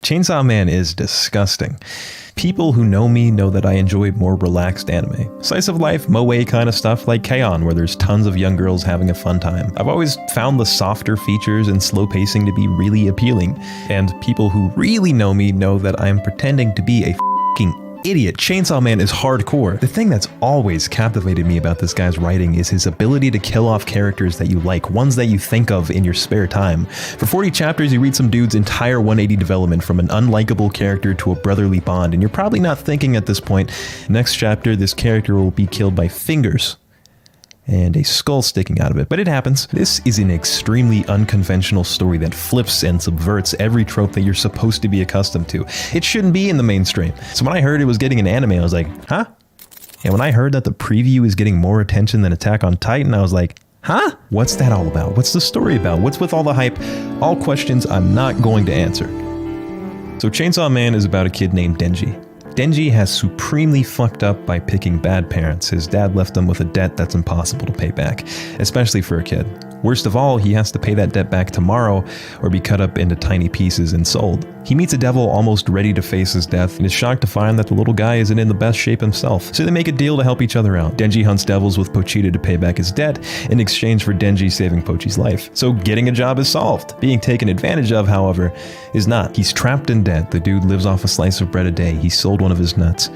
Chainsaw Man is disgusting. People who know me know that I enjoy more relaxed anime. Slice of life, moe kind of stuff like K-On! Where there's tons of young girls having a fun time. I've always found the softer features and slow pacing to be really appealing. And people who really know me know that I'm pretending to be a f***ing idiot. Chainsaw Man is hardcore. The thing that's always captivated me about this guy's writing is his ability to kill off characters that you like, ones that you think of in your spare time. For 40 chapters, you read some dude's entire 180 development from an unlikable character to a brotherly bond, and you're probably not thinking at this point, next chapter, this character will be killed by fingers and a skull sticking out of it. But it happens. This is an extremely unconventional story that flips and subverts every trope that you're supposed to be accustomed to. It shouldn't be in the mainstream. So when I heard it was getting an anime, I was like, huh? And when I heard that the preview is getting more attention than Attack on Titan, I was like, huh? What's that all about? What's the story about? What's with all the hype? All questions I'm not going to answer. So Chainsaw Man is about a kid named Denji. Denji has supremely fucked up by picking bad parents. His dad left him with a debt that's impossible to pay back, especially for a kid. Worst of all, he has to pay that debt back tomorrow or be cut up into tiny pieces and sold. He meets a devil almost ready to face his death and is shocked to find that the little guy isn't in the best shape himself. So they make a deal to help each other out. Denji hunts devils with Pochita to pay back his debt in exchange for Denji saving Pochi's life. So getting a job is solved. Being taken advantage of, however, is not. He's trapped in debt. The dude lives off a slice of bread a day. He sold one of his nuts.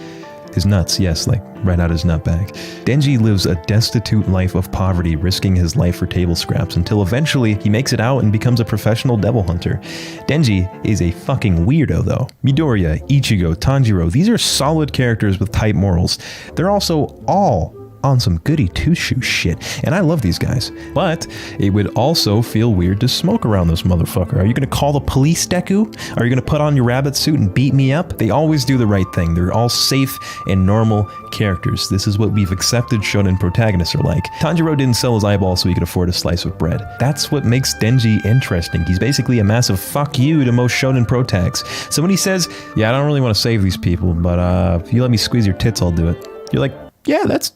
His nuts, yes, like right out his nut bag. Denji lives a destitute life of poverty, risking his life for table scraps until eventually he makes it out and becomes a professional devil hunter. Denji is a fucking weirdo though. Midoriya, Ichigo, Tanjiro, these are solid characters with tight morals. They're also all on some goody two-shoes shit, and I love these guys. But it would also feel weird to smoke around this motherfucker. Are you gonna call the police, Deku? Are you gonna put on your rabbit suit and beat me up? They always do the right thing. They're all safe and normal characters. This is what we've accepted shonen protagonists are like. Tanjiro didn't sell his eyeball so he could afford a slice of bread. That's what makes Denji interesting. He's basically a massive fuck you to most shonen protags. So when he says, yeah, I don't really want to save these people, but if you let me squeeze your tits, I'll do it. You're like, yeah, that's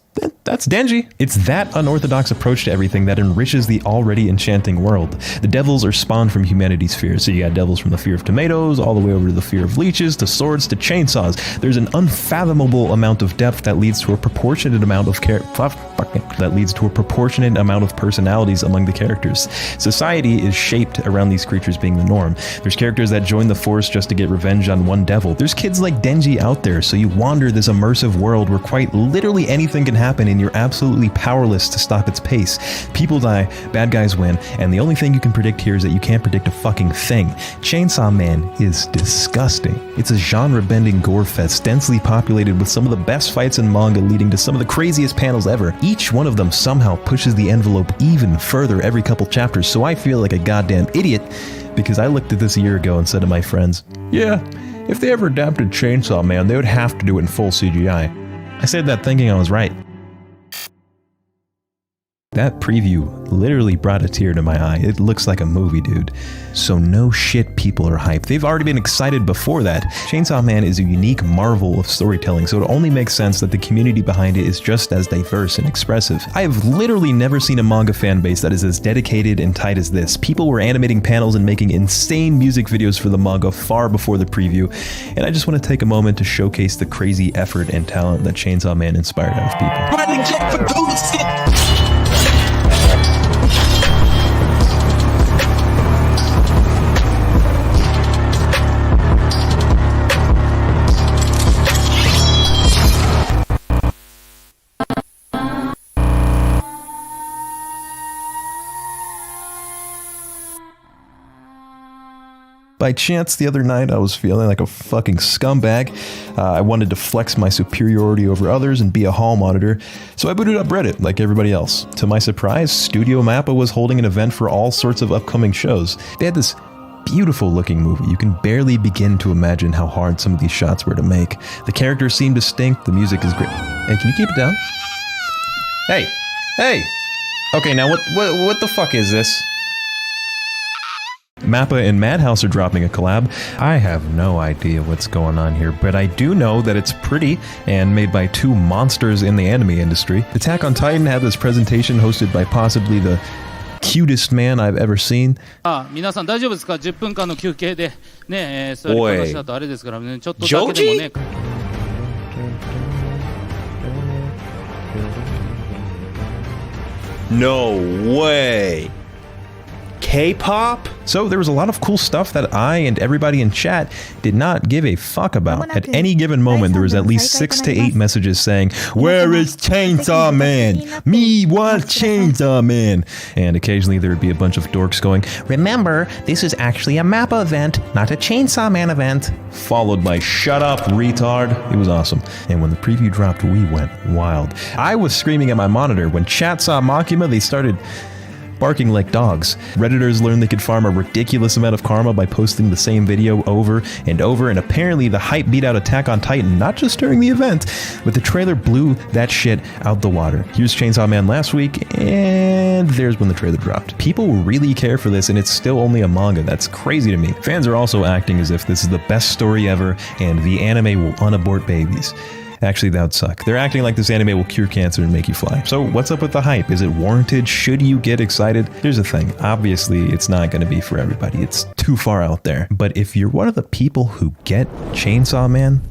Denji. It's that unorthodox approach to everything that enriches the already enchanting world. The devils are spawned from humanity's fears. So you got devils from the fear of tomatoes, all the way over to the fear of leeches, to swords, to chainsaws. There's an unfathomable amount of depth that leads to a proportionate amount of personalities among the characters. Society is shaped around these creatures being the norm. There's characters that join the force just to get revenge on one devil. There's kids like Denji out there, so you wander this immersive world where quite literally anything can happen and you're absolutely powerless to stop its pace. People die, bad guys win, and the only thing you can predict here is that you can't predict a fucking thing. Chainsaw Man is disgusting. It's a genre-bending gore fest, densely populated with some of the best fights in manga leading to some of the craziest panels ever. Each one of them somehow pushes the envelope even further every couple chapters, so I feel like a goddamn idiot because I looked at this a year ago and said to my friends, yeah, if they ever adapted Chainsaw Man, they would have to do it in full CGI. I said that thinking I was right. That preview literally brought a tear to my eye. It looks like a movie, dude. So no shit people are hyped. They've already been excited before that. Chainsaw Man is a unique marvel of storytelling, so it only makes sense that the community behind it is just as diverse and expressive. I have literally never seen a manga fan base that is as dedicated and tight as this. People were animating panels and making insane music videos for the manga far before the preview, and I just want to take a moment to showcase the crazy effort and talent that Chainsaw Man inspired out of people. By chance, the other night, I was feeling like a fucking scumbag. I wanted to flex my superiority over others and be a hall monitor, so I booted up Reddit like everybody else. To my surprise, Studio Mappa was holding an event for all sorts of upcoming shows. They had this beautiful looking movie. You can barely begin to imagine how hard some of these shots were to make. The characters seem distinct, the music is great. Hey, can you keep it down? Hey! Okay, now what the fuck is this? Mappa and Madhouse are dropping a collab. I have no idea what's going on here, but I do know that it's pretty and made by two monsters in the anime industry. Attack on Titan had this presentation hosted by possibly the cutest man I've ever seen. 皆さん大丈夫ですか？10分間の休憩でね、そういう話だとあれですからね、ちょっとだけでもね。No way. K-pop? So there was a lot of cool stuff that I and everybody in chat did not give a fuck about. At any given moment, there was at least 6 to 8 messages saying, "Where is Chainsaw Man? Me want Chainsaw Man." And occasionally there would be a bunch of dorks going, "Remember, this is actually a map event, not a Chainsaw Man event." Followed by, "Shut up, retard." It was awesome. And when the preview dropped, we went wild. I was screaming at my monitor. When chat saw Makima, they started barking like dogs. Redditors learned they could farm a ridiculous amount of karma by posting the same video over and over, and apparently the hype beat out Attack on Titan, not just during the event, but the trailer blew that shit out the water. Here's Chainsaw Man last week, and there's when the trailer dropped. People really care for this, and it's still only a manga. That's crazy to me. Fans are also acting as if this is the best story ever, and the anime will unabort babies. Actually, that would suck. They're acting like this anime will cure cancer and make you fly. So what's up with the hype? Is it warranted? Should you get excited? Here's the thing. Obviously, it's not going to be for everybody. It's too far out there. But if you're one of the people who get Chainsaw Man,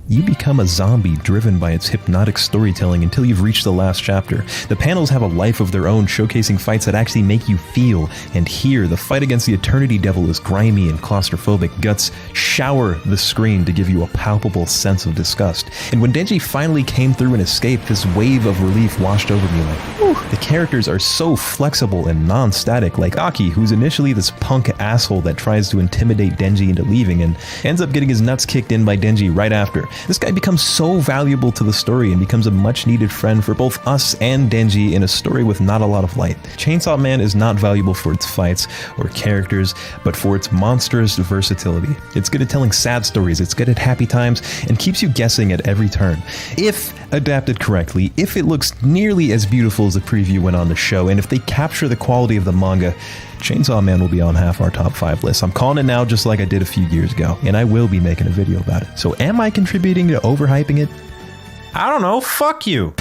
you become a zombie driven by its hypnotic storytelling until you've reached the last chapter. The panels have a life of their own, showcasing fights that actually make you feel and hear. The fight against the Eternity Devil is grimy and claustrophobic. Guts shower the screen to give you a palpable sense of disgust. And when Denji finally came through and escaped, this wave of relief washed over me like, whew. The characters are so flexible and non-static, like Aki, who's initially this punk asshole that tries to intimidate Denji into leaving and ends up getting his nuts kicked in by Denji right after. This guy becomes so valuable to the story and becomes a much-needed friend for both us and Denji in a story with not a lot of light. Chainsaw Man is not valuable for its fights or characters, but for its monstrous versatility. It's good at telling sad stories, it's good at happy times, and keeps you guessing at every turn. If adapted correctly, if it looks nearly as beautiful as the preview went on to show, and if they capture the quality of the manga, Chainsaw Man will be on half our top 5 lists. I'm calling it now just like I did a few years ago, and I will be making a video about it. So am I contributing to overhyping it? I don't know, fuck you!